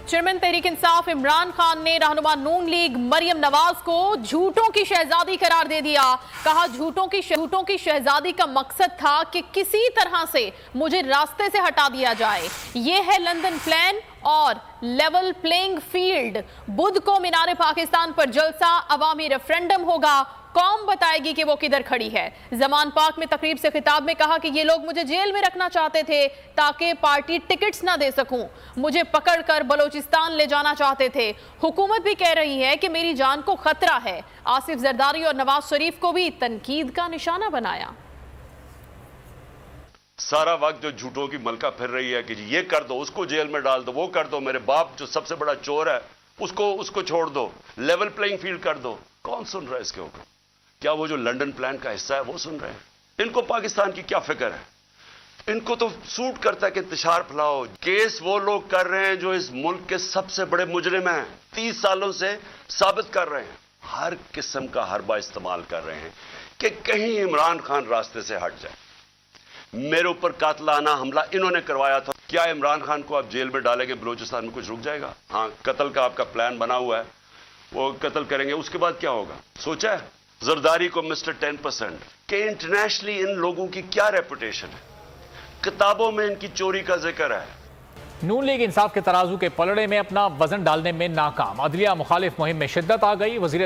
Chairman Tehreek Insaf Imran Khan نے رہنما نون league Maryam Nawaz کو جھوٹوں کی شہزادی قرار دے دیا. کہا جھوٹوں کی شہزادی کا مقصد تھا کہ کسی طرح سے مجھے راستے سے ہٹا دیا جائے. یہ ہے لندن پلان اور لیول پلینگ فیلڈ. بدھ کو مینار پاکستان پر جلسہ، عوامی ریفرنڈم ہوگا، قوم بتائے گی کہ وہ کدھر کھڑی ہے. زمان پاک میں تقریب سے خطاب میں کہا کہ یہ لوگ مجھے جیل میں رکھنا چاہتے تھے تاکہ پارٹی ٹکٹس نہ دے سکوں. مجھے پکڑ کر بلوچستان لے جانا چاہتے تھے. حکومت بھی کہہ رہی ہے کہ میری جان کو خطرہ ہے. آصف زرداری اور نواز شریف کو بھی تنقید کا نشانہ بنایا. سارا وقت جو جھوٹوں کی ملکہ پھر رہی ہے کہ یہ کر دو، اس کو جیل میں ڈال دو، وہ کر دو، میرے باپ جو سب سے بڑا چور ہے اس کو چھوڑ دو، لیول پلینگ فیلڈ کر دو. کون سن رہا ہے اس کے اوپر؟ کیا وہ جو لنڈن پلان کا حصہ ہے وہ سن رہے ہیں؟ ان کو پاکستان کی کیا فکر ہے؟ ان کو تو سوٹ کرتا ہے کہ انتشار پھیلاؤ. کیس وہ لوگ کر رہے ہیں جو اس ملک کے سب سے بڑے مجرم ہیں، 30 سالوں سے ثابت کر رہے ہیں. ہر قسم کا حربہ استعمال کر رہے ہیں کہ کہیں عمران خان راستے سے ہٹ جائے. میرے اوپر قاتلانہ حملہ انہوں نے کروایا تھا. کیا عمران خان کو آپ جیل میں ڈالیں گے بلوچستان میں کچھ رک جائے گا؟ ہاں، قتل کا آپ کا پلان بنا ہوا ہے، وہ قتل کریں گے. اس کے بعد کیا ہوگا سوچا ہے؟ زرداری کو مسٹر 10% کہ انٹرنیشنلی ان لوگوں کی کیا ریپوٹیشن ہے؟ کتابوں میں ان کی چوری کا ذکر ہے. نون لیگ انصاف کے ترازو کے پلڑے میں اپنا وزن ڈالنے میں ناکام. عدلیہ مخالف مہم میں شدت آ گئی. وزیر